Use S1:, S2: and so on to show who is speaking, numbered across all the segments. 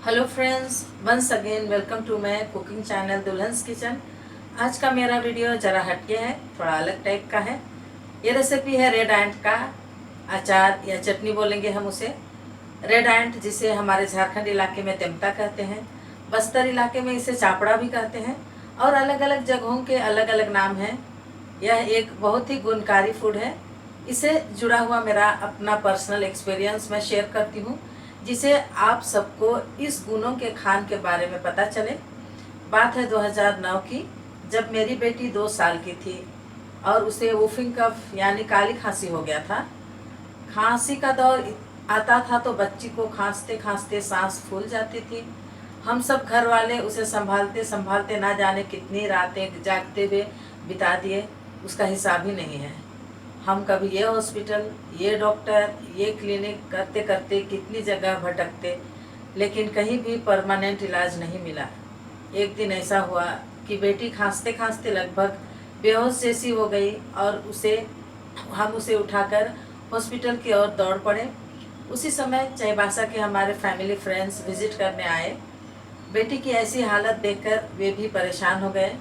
S1: Hello friends, once again welcome to my cooking channel Dulhan's kitchen. आज का मेरा video ज़रा हटके है, थोड़ा अलग टाइप का है। ये रेसिपी है रेड एंट का अचार या चटनी बोलेंगे हम उसे। रेड एंट जिसे हमारे झारखंड इलाके में तेमता कहते हैं, बस्तर इलाके में इसे चापड़ा भी कहते हैं और अलग अलग जगहों के अलग अलग नाम हैं। यह एक बहुत ही गुणकारी फूड है। इससे जुड़ा हुआ मेरा अपना पर्सनल एक्सपीरियंस मैं शेयर करती हूँ, जिसे आप सबको इस गुणों के खान के बारे में पता चले। बात है 2009 की, जब मेरी बेटी 2 साल की थी और उसे वूफिंग कफ यानी काली खांसी हो गया था। खांसी का दौर आता था तो बच्ची को खांसते खांसते सांस फूल जाती थी। हम सब घर वाले उसे संभालते संभालते ना जाने कितनी रातें जागते हुए बिता दिए, उसका हिसाब ही नहीं है। हम कभी ये हॉस्पिटल, ये डॉक्टर, ये क्लिनिक करते करते कितनी जगह भटकते, लेकिन कहीं भी परमानेंट इलाज नहीं मिला। एक दिन ऐसा हुआ कि बेटी खांसते खांसते लगभग बेहोश जैसी हो गई और हम उसे उठाकर हॉस्पिटल की ओर दौड़ पड़े। उसी समय चाईबासा के हमारे फैमिली फ्रेंड्स विजिट करने आए। बेटी की ऐसी हालत देखकर वे भी परेशान हो गए।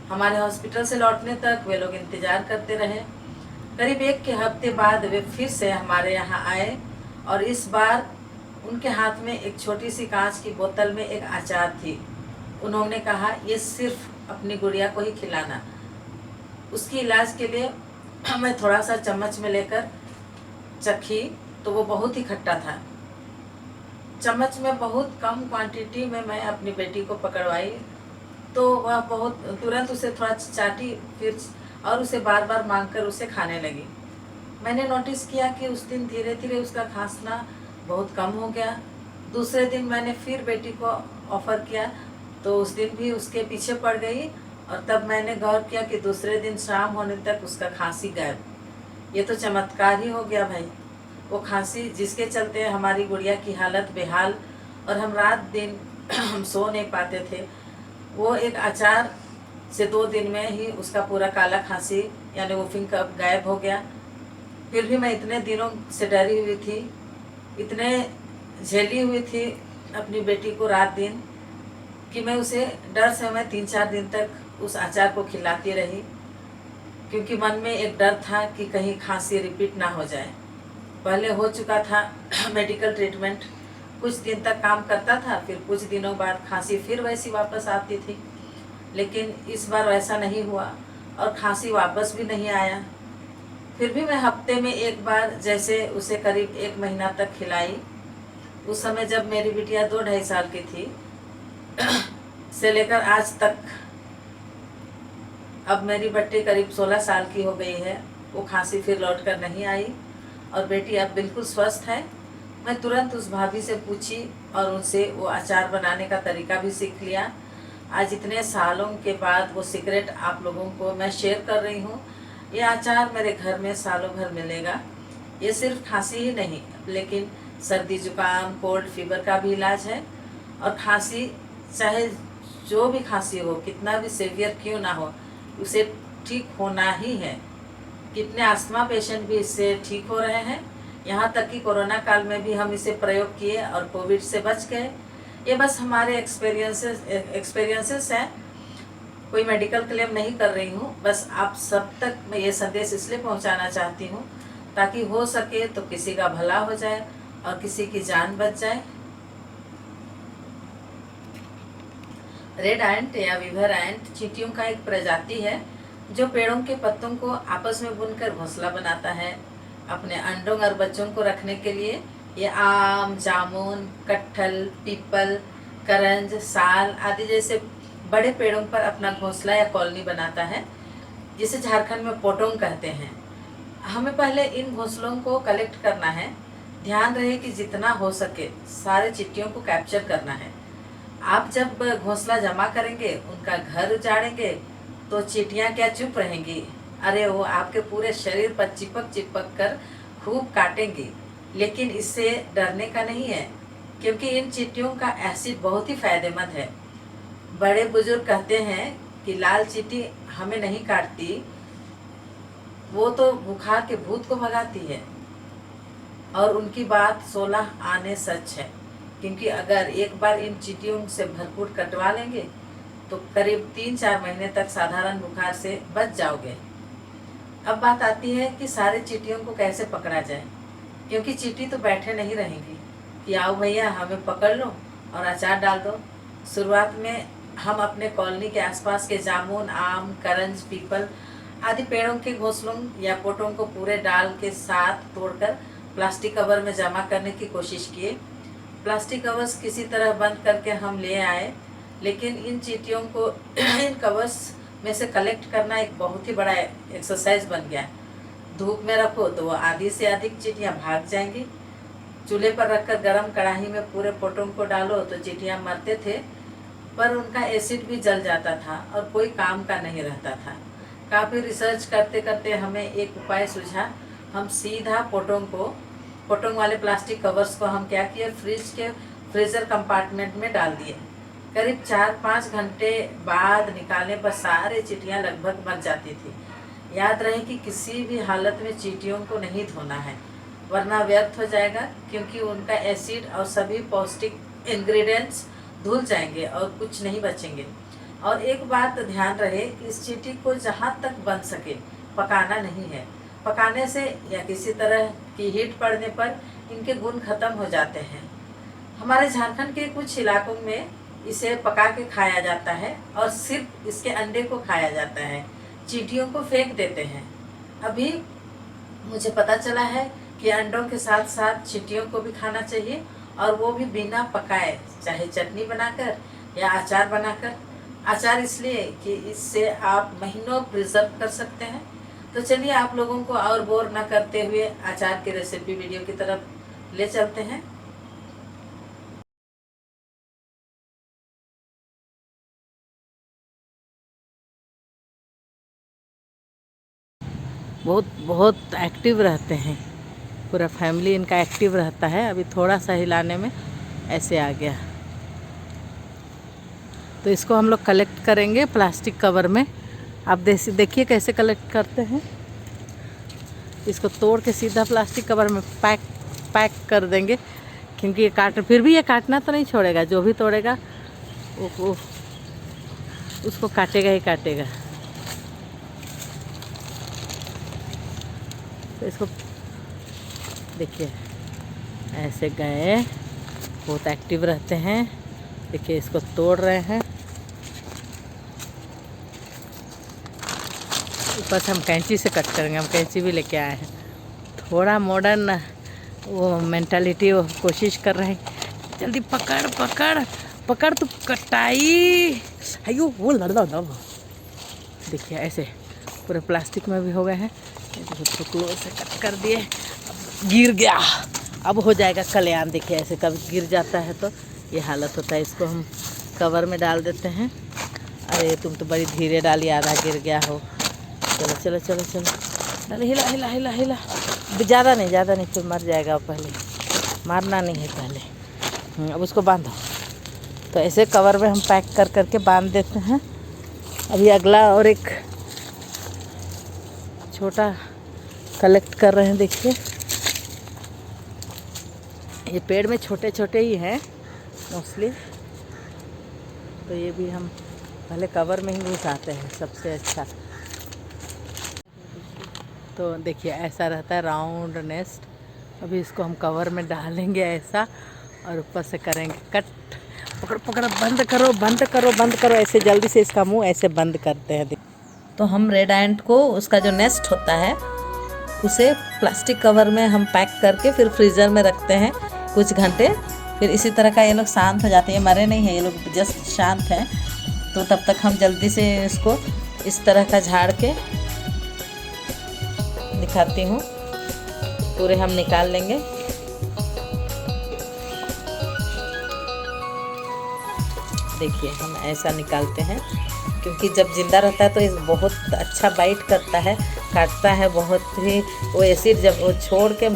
S1: हमारे हॉस्पिटल से लौटने तक वे लोग इंतज़ार करते रहे। करीब 1 हफ्ते बाद वे फिर से हमारे यहाँ आए और इस बार उनके हाथ में एक छोटी सी कांच की बोतल में एक अचार थी। उन्होंने कहा, ये सिर्फ अपनी गुड़िया को ही खिलाना। उसकी इलाज के लिए मैं थोड़ा सा चम्मच में लेकर चखी तो वो बहुत ही खट्टा था। चम्मच में बहुत कम क्वांटिटी में मैं अपनी बेटी को पकड़वाई तो वह बहुत तुरंत उसे थोड़ा चाटी, फिर और उसे बार बार मांगकर उसे खाने लगी। मैंने नोटिस किया कि उस दिन धीरे धीरे उसका खांसना बहुत कम हो गया। दूसरे दिन मैंने फिर बेटी को ऑफ़र किया तो उस दिन भी उसके पीछे पड़ गई और तब मैंने गौर किया कि दूसरे दिन शाम होने तक उसका खांसी गायब। ये तो चमत्कार ही हो गया भाई। वो खांसी जिसके चलते हमारी गुड़िया की हालत बेहाल और हम रात दिन हम सो नहीं पाते थे, वो एक अचार से 2 दिन में ही उसका पूरा काला खांसी यानी वूफिंग कफ गायब हो गया। फिर भी मैं इतने दिनों से डरी हुई थी, इतने झेली हुई थी अपनी बेटी को रात दिन, कि मैं उसे डर से मैं 3-4 दिन तक उस अचार को खिलाती रही, क्योंकि मन में एक डर था कि कहीं खांसी रिपीट ना हो जाए। पहले हो चुका था मेडिकल ट्रीटमेंट, कुछ दिन तक काम करता था, फिर कुछ दिनों बाद खांसी फिर वैसी वापस आती थी। लेकिन इस बार वैसा नहीं हुआ और खांसी वापस भी नहीं आया। फिर भी मैं हफ्ते में एक बार जैसे उसे करीब 1 महीना तक खिलाई। उस समय जब मेरी बिटिया 2-2.5 साल की थी से लेकर आज तक, अब मेरी बट्टी करीब 16 साल की हो गई है, वो खांसी फिर लौट कर नहीं आई और बेटी अब बिल्कुल स्वस्थ है। मैं तुरंत उस भाभी से पूछी और उनसे वो अचार बनाने का तरीका भी सीख लिया। आज इतने सालों के बाद वो सीक्रेट आप लोगों को मैं शेयर कर रही हूँ। ये अचार मेरे घर में सालों भर मिलेगा। ये सिर्फ खांसी ही नहीं, लेकिन सर्दी जुकाम कोल्ड फीवर का भी इलाज है। और खांसी चाहे जो भी खांसी हो, कितना भी सीवियर क्यों ना हो, उसे ठीक होना ही है। कितने अस्थमा पेशेंट भी इससे ठीक हो रहे हैं। यहाँ तक कि कोरोना काल में भी हम इसे प्रयोग किए और कोविड से बच गए। ये बस हमारे एक्सपीरियंसेस हैं, कोई मेडिकल क्लेम नहीं कर रही हूँ। बस आप सब तक मैं ये संदेश इसलिए पहुँचाना चाहती हूँ ताकि हो सके तो किसी का भला हो जाए और किसी की जान बच जाए। रेड एंट या वीवर एंट चींटियों का एक प्रजाति है जो पेड़ों के पत्तों को आपस में बुनकर घोंसला बनाता है अपने अंडों और बच्चों को रखने के लिए। ये आम, जामुन, कटहल, पीपल, करंज, साल आदि जैसे बड़े पेड़ों पर अपना घोंसला या कॉलोनी बनाता है, जिसे झारखंड में पोटोंग कहते हैं। हमें पहले इन घोंसलों को कलेक्ट करना है। ध्यान रहे कि जितना हो सके सारे चिट्टियों को कैप्चर करना है। आप जब घोंसला जमा करेंगे, उनका घर उजाड़ेंगे, तो चींटियां क्या चुप रहेंगी? अरे वो आपके पूरे शरीर पर चिपक चिपक कर खूब काटेंगी। लेकिन इससे डरने का नहीं है, क्योंकि इन चींटियों का एसिड बहुत ही फायदेमंद है। बड़े बुजुर्ग कहते हैं कि लाल चींटी हमें नहीं काटती, वो तो बुखार के भूत को भगाती है। और उनकी बात 16 आने सच है, क्योंकि अगर एक बार इन चींटियों से भरपूर कटवा लेंगे तो करीब 3-4 महीने तक साधारण बुखार से बच जाओगे। अब बात आती है कि सारे चींटियों को कैसे पकड़ा जाए, क्योंकि चींटी तो बैठे नहीं रहेंगी कि आओ भैया हमें पकड़ लो और अचार डाल दो। शुरुआत में हम अपने कॉलोनी के आसपास के जामुन, आम, करंज, पीपल आदि पेड़ों के घोंसलों या पोटों को पूरे डाल के साथ तोड़कर प्लास्टिक कवर में जमा करने की कोशिश किए। प्लास्टिक कवर्स किसी तरह बंद करके हम ले आए, लेकिन इन चींटियों को इन कवर्स में से कलेक्ट करना एक बहुत ही बड़ा एक्सरसाइज बन गया। धूप में रखो तो वो आधी से अधिक चींटियाँ भाग जाएंगी। चूल्हे पर रखकर गरम कढ़ाई में पूरे पोटों को डालो तो चींटियाँ मरते थे, पर उनका एसिड भी जल जाता था और कोई काम का नहीं रहता था। काफ़ी रिसर्च करते करते हमें एक उपाय सूझा। हम सीधा पोटों वाले प्लास्टिक कवर्स को हम क्या किए, फ्रीज़र कंपार्टमेंट में डाल दिए। करीब 4-5 घंटे बाद निकालने पर सारे चींटियाँ लगभग मर जाती थी। याद रहे कि किसी भी हालत में चींटियों को नहीं धोना है, वरना व्यर्थ हो जाएगा, क्योंकि उनका एसिड और सभी पौष्टिक इंग्रेडिएंट्स धुल जाएंगे और कुछ नहीं बचेंगे। और एक बात ध्यान रहे, इस चींटी को जहाँ तक बन सके पकाना नहीं है। पकाने से या किसी तरह की हीट पड़ने पर इनके गुण खत्म हो जाते हैं। हमारे झारखंड के कुछ इलाकों में इसे पका के खाया जाता है और सिर्फ इसके अंडे को खाया जाता है, चींटियों को फेंक देते हैं। अभी मुझे पता चला है कि अंडों के साथ साथ चींटियों को भी खाना चाहिए, और वो भी बिना पकाए, चाहे चटनी बनाकर या अचार बनाकर। अचार इसलिए कि इससे आप महीनों प्रिजर्व कर सकते हैं। तो चलिए आप लोगों को और बोर ना करते हुए अचार की रेसिपी वीडियो की तरफ ले चलते हैं। बहुत एक्टिव रहते हैं, पूरा फैमिली इनका एक्टिव रहता है। अभी थोड़ा सा हिलाने में ऐसे आ गया, तो इसको हम लोग कलेक्ट करेंगे प्लास्टिक कवर में। आप देखिए कैसे कलेक्ट करते हैं। इसको तोड़ के सीधा प्लास्टिक कवर में पैक कर देंगे, क्योंकि ये फिर भी ये काटना तो नहीं छोड़ेगा। जो भी तोड़ेगा वो उसको काटेगा ही काटेगा। तो इसको देखिए ऐसे गए, बहुत एक्टिव रहते हैं। देखिए इसको तोड़ रहे हैं। ऊपर से हम कैंची से कट करेंगे, हम कैंची भी लेके आए हैं। थोड़ा मॉडर्न वो मेंटालिटी वो कोशिश कर रहे हैं। जल्दी पकड़ पकड़ पकड़, तू कटाई। अयो वो लड़। देखिए ऐसे पूरे प्लास्टिक में भी हो गए हैं। टुकड़ों से कट कर दिए, गिर गया। अब हो जाएगा कल्याण। देखिए ऐसे कभी गिर जाता है तो ये हालत होता है। इसको हम कवर में डाल देते हैं। अरे तुम तो बड़ी धीरे डाली, आधा गिर गया हो। चलो चलो चलो चलो, अरे हिला हिला हिला हिला, ज़्यादा नहीं फिर मर जाएगा। पहले मारना नहीं है पहले। अब उसको बांधो। तो ऐसे कवर में हम पैक कर करके बांध देते हैं। अभी अगला और एक छोटा कलेक्ट कर रहे हैं। देखिए ये पेड़ में छोटे छोटे ही हैं मोस्टली, तो ये भी हम पहले कवर में ही घुसाते हैं सबसे अच्छा। तो देखिए ऐसा रहता है राउंड नेस्ट। अभी इसको हम कवर में डालेंगे ऐसा, और ऊपर से करेंगे कट। पकड़ पकड़, बंद करो बंद करो बंद करो। ऐसे जल्दी से इसका मुंह ऐसे बंद करते हैं। तो हम रेड एंट को, उसका जो नेस्ट होता है, उसे प्लास्टिक कवर में हम पैक करके फिर फ्रीज़र में रखते हैं कुछ घंटे। फिर इसी तरह का ये लोग शांत हो जाते हैं। ये मरे नहीं हैं, ये लोग जस्ट शांत हैं। तो तब तक हम जल्दी से इसको इस तरह का झाड़ के दिखाती हूँ। पूरे हम निकाल लेंगे। देखिए हम ऐसा निकालते हैं, क्योंकि जब जिंदा रहता है तो ये बहुत अच्छा बाइट करता है, काटता है बहुत ही। वो एसिड जब वो छोड़ के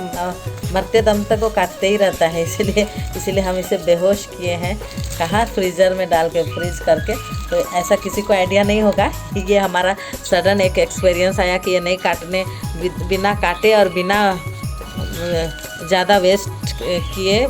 S1: मरते दम तक वो काटते ही रहता है। इसीलिए हम इसे बेहोश किए हैं। कहाँ फ्रीज़र में डाल के फ्रीज करके। तो ऐसा किसी को आइडिया नहीं होगा कि ये हमारा सडन एक एक्सपीरियंस आया कि ये नहीं काटने, बिना काटे और बिना ज़्यादा वेस्ट किए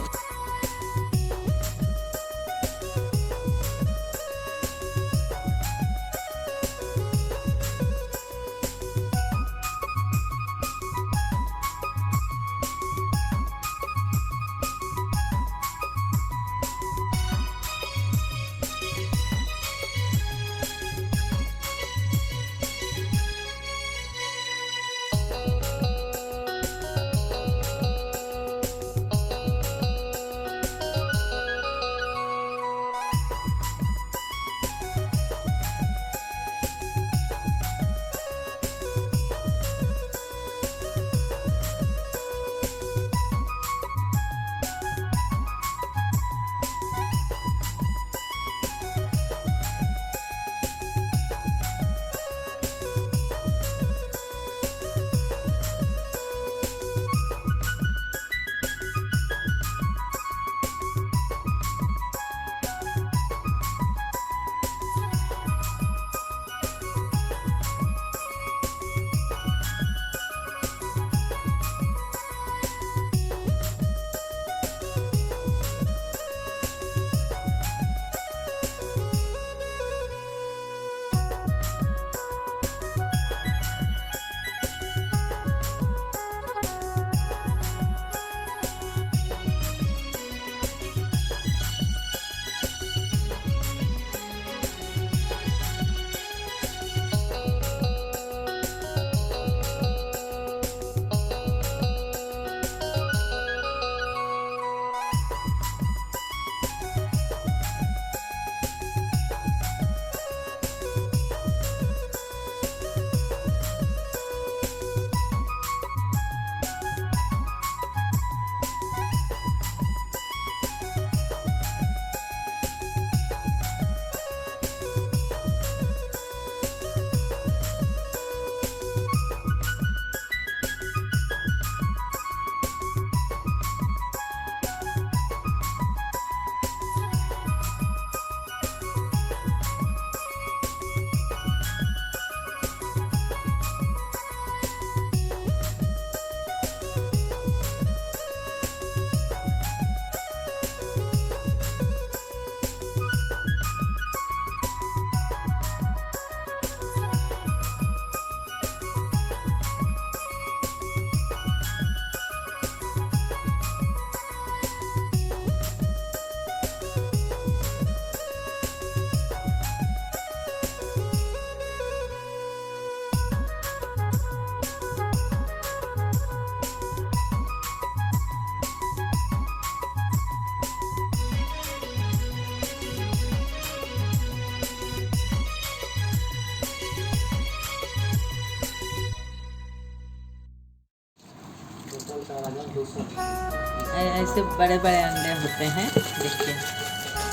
S1: ऐसे बड़े बड़े अंडे होते हैं, देखिए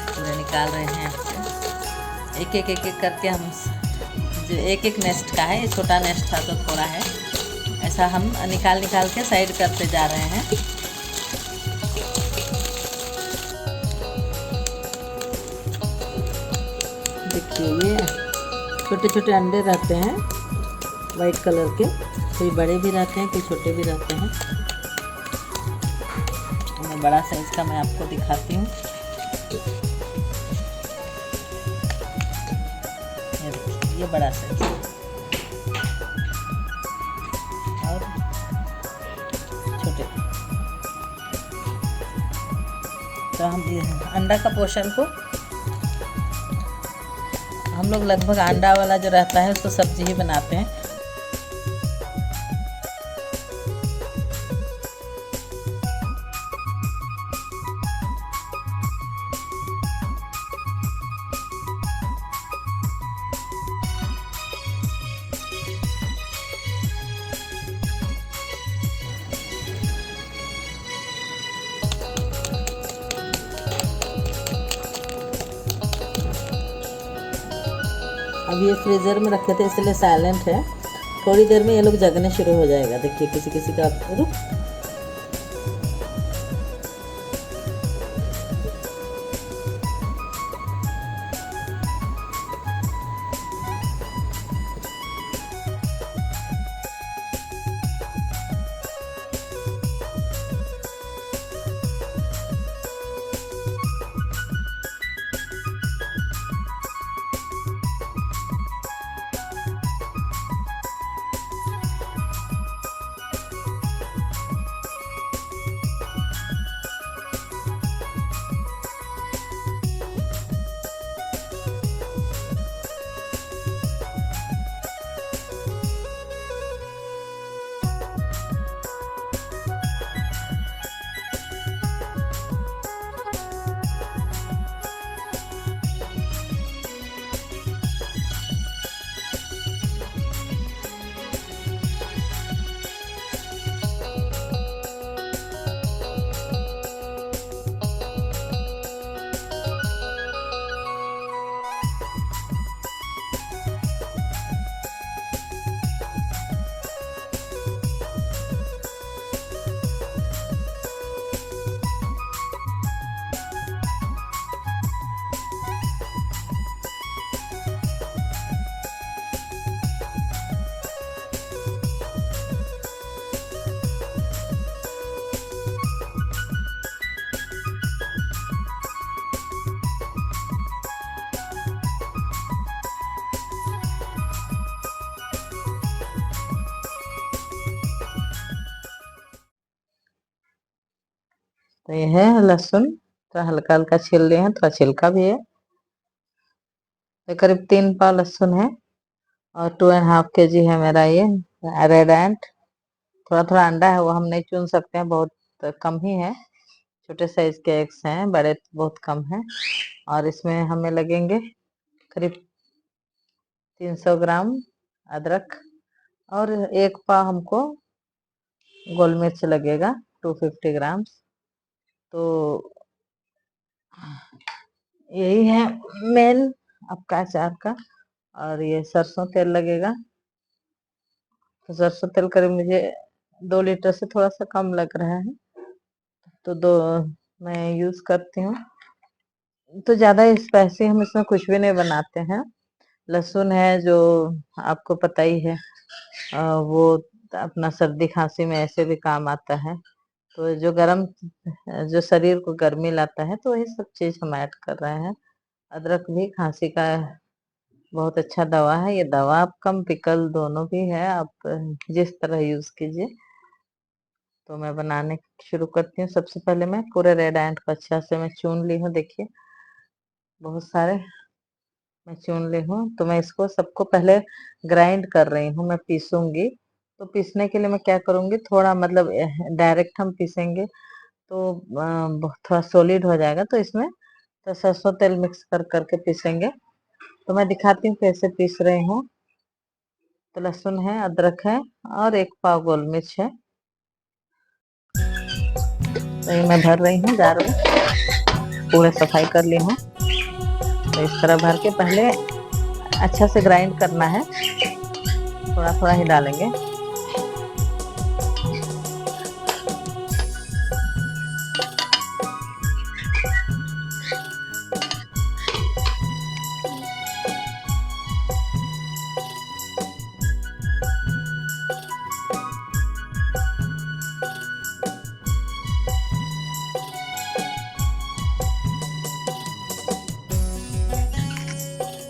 S1: पूरे निकाल रहे हैं आपसे। एक एक करके हम, जो एक एक नेस्ट का है, ये छोटा नेस्ट था तो थोड़ा है, ऐसा हम निकाल निकाल के साइड करते जा रहे हैं। देखिए ये छोटे छोटे अंडे रहते हैं वाइट कलर के, कोई बड़े भी रहते हैं, कोई छोटे भी रहते हैं। मैं बड़ा साइज का मैं आपको दिखाती हूँ। ये बड़ा साइज और छोटे। तो हम अंडा का पोर्शन को हम लोग लगभग अंडा वाला जो रहता है उसको सब्जी ही बनाते हैं। अब ये फ्रीज़र में रखे थे इसलिए साइलेंट है, थोड़ी देर में ये लोग जगने शुरू हो जाएगा। देखिए किसी किसी का रुक। तो ये है लहसुन, तो हल्का हल्का छील लिए हैं, थोड़ा छिलका भी है। तो करीब 3 पाव लहसुन है और 2.5 kg है मेरा ये रेड एंट। थोड़ा थोड़ा अंडा है, वो हम नहीं चुन सकते हैं, बहुत कम ही है। छोटे साइज के एग्स हैं, बड़े बहुत कम हैं। और इसमें हमें लगेंगे करीब 300 ग्राम अदरक और 1 पाव हमको गोल मिर्च लगेगा, 250 ग्राम। तो यही है मेन आपका अचार का। और ये सरसों तेल लगेगा, तो सरसों तेल करीब मुझे 2 लीटर से थोड़ा सा कम लग रहा है, तो 2 मैं यूज करती हूँ। तो ज्यादा स्पाइसी हम इसमें कुछ भी नहीं बनाते हैं। लहसुन है जो आपको पता ही है, वो अपना सर्दी खांसी में ऐसे भी काम आता है। तो जो गरम, जो शरीर को गर्मी लाता है, तो वही सब चीज हम ऐड कर रहे हैं। अदरक भी खांसी का बहुत अच्छा दवा है। ये दवा आप कम पिकल दोनों भी है, आप जिस तरह यूज कीजिए। तो मैं बनाने शुरू करती हूँ। सबसे पहले मैं पूरे रेड एंट को अच्छा से मैं चुन ली हूँ। देखिए बहुत सारे मैं चुन ली हूँ। तो मैं इसको सबको पहले ग्राइंड कर रही हूँ, मैं पीसूंगी। तो पीसने के लिए मैं क्या करूंगी, थोड़ा मतलब डायरेक्ट हम पीसेंगे तो थोड़ा सॉलिड हो जाएगा, तो इसमें तो सरसों तेल मिक्स कर करके पीसेंगे। तो मैं दिखाती हूँ कैसे पीस रही हूँ। तो लहसुन है, अदरक है और 1 पाव गोल मिर्च है।
S2: तो ये मैं भर रही हूँ जार में, पूरे सफाई कर ली हूँ। तो इस तरह भर के पहले अच्छा से ग्राइंड करना है, थोड़ा थोड़ा ही डालेंगे।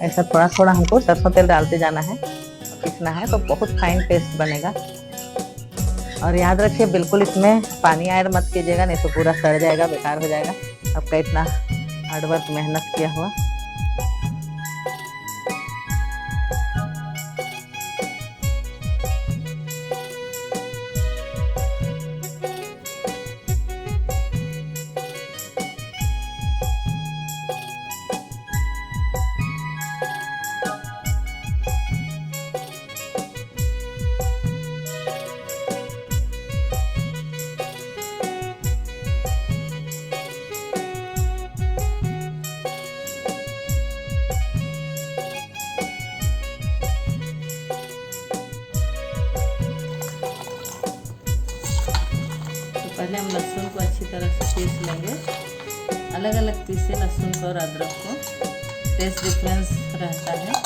S2: ऐसा थोड़ा थोड़ा हमको सरसों तेल डालते जाना है, पीसना है तो बहुत फाइन पेस्ट बनेगा। और याद रखिए बिल्कुल इसमें पानी ऐड मत कीजिएगा, नहीं तो पूरा सड़ जाएगा, बेकार हो जाएगा आपका इतना हार्डवर्क मेहनत किया हुआ।
S1: पहले हम लहसुन को अच्छी तरह से पीस लेंगे। अलग अलग पीसे लहसुन को और अदरक को, टेस्ट डिफरेंस रहता है।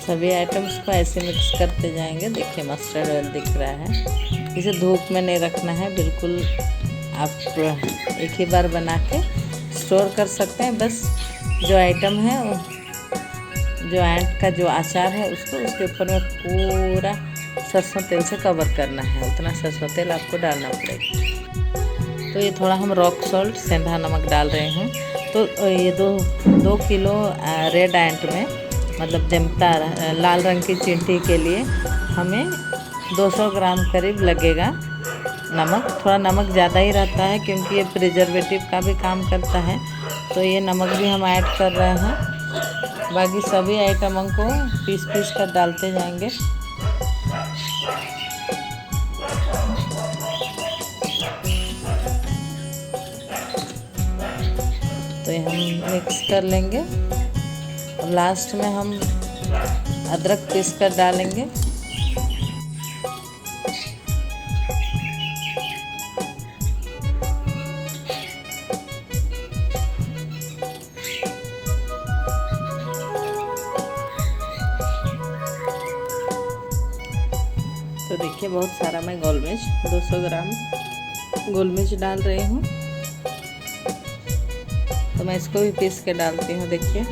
S1: सभी आइटम्स को ऐसे मिक्स करते जाएंगे। देखिए मस्टर्ड ऑयल दिख रहा है। इसे धूप में नहीं रखना है बिल्कुल, आप एक ही बार बना के स्टोर कर सकते हैं। बस जो आइटम है, जो एंट का जो अचार है उसको उसके ऊपर में पूरा सरसों तेल से कवर करना है। उतना सरसों तेल आपको डालना पड़ेगा। तो ये थोड़ा हम रॉक सॉल्ट सेंधा नमक डाल रहे हैं। तो ये दो किलो रेड एंट में, मतलब जमता लाल रंग की चींटी के लिए हमें 200 ग्राम करीब लगेगा नमक। थोड़ा नमक ज़्यादा ही रहता है क्योंकि ये प्रिजर्वेटिव का भी काम करता है, तो ये नमक भी हम ऐड कर रहे हैं। बाकी सभी आइटमों को पीस पीस कर डालते जाएंगे। तो ये हम मिक्स कर लेंगे और लास्ट में हम
S2: अदरक पीस कर डालेंगे। तो देखिए बहुत सारा मैं गोल मिर्च 200 ग्राम गोल मिर्च डाल रही हूँ। तो मैं इसको भी पीस के डालती हूँ। देखिए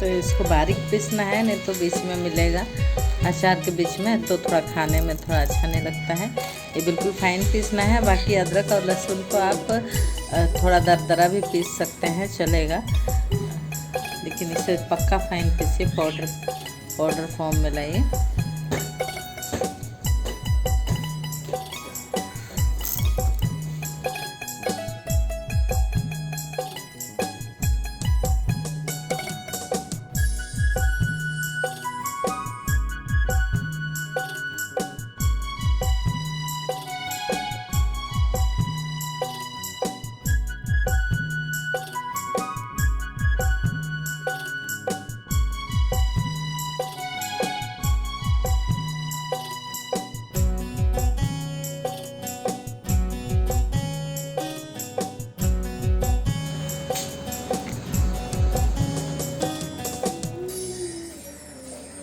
S2: तो इसको बारीक पीसना है, नहीं तो बीच में मिलेगा अचार के बीच में, तो थोड़ा खाने में थोड़ा अच्छा नहीं लगता है। ये बिल्कुल फाइन पीसना है। बाकी अदरक और लहसुन को आप थोड़ा दरदरा भी पीस सकते हैं, चलेगा, लेकिन इसे पक्का फाइन पीसिए, पाउडर फॉर्म में लाइए।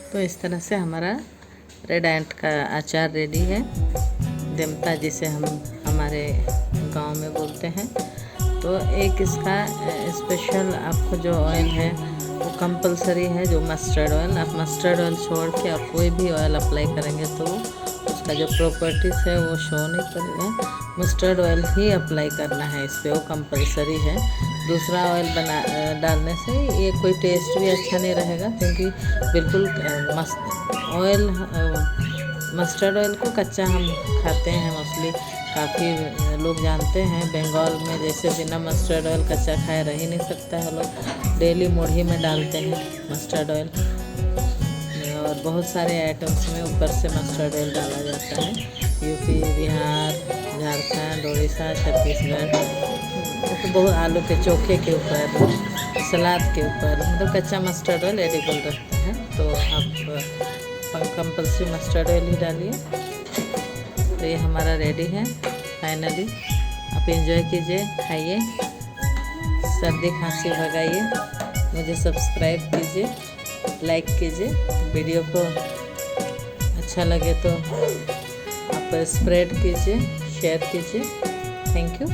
S2: तो इस तरह से हमारा रेड एंट का अचार रेडी है। देमता जिसे हम हमारे गांव में बोलते हैं। तो एक इसका स्पेशल आपको जो ऑयल है वो कंपलसरी है, जो मस्टर्ड ऑयल। आप मस्टर्ड ऑयल छोड़ के आप कोई भी ऑयल अप्लाई करेंगे तो उसका जो प्रॉपर्टीज़ है वो शो नहीं करेगा। मस्टर्ड ऑयल ही अप्लाई करना है इस पर, वो कंपलसरी है। दूसरा ऑयल डालने से ये कोई टेस्ट भी अच्छा नहीं रहेगा, क्योंकि बिल्कुल मस्टर्ड ऑयल को कच्चा हम खाते हैं मोस्टली। काफ़ी लोग जानते हैं बंगाल में, जैसे बिना मस्टर्ड ऑयल कच्चा खाए रह ही नहीं सकता है लोग। डेली मुढ़ी में डालते हैं मस्टर्ड ऑयल, और बहुत सारे आइटम्स में ऊपर से मस्टर्ड ऑयल डाला जाता है। यूपी, बिहार, झारखंड, उड़ीसा, छत्तीसगढ़, तो बहुत आलू के चोखे के ऊपर, सलाद के ऊपर, मतलब कच्चा मस्टर्ड ऑयल एडिबल रहता है। तो आप कंपल्सरी मस्टर्ड ऑयल ही डालिए। तो ये हमारा रेडी है फाइनली। आप एंजॉय कीजिए, खाइए, सर्दी खांसी भगाइए। मुझे सब्सक्राइब कीजिए, लाइक कीजिए। वीडियो को अच्छा लगे तो आप स्प्रेड कीजिए, शेयर कीजिए। Thank you.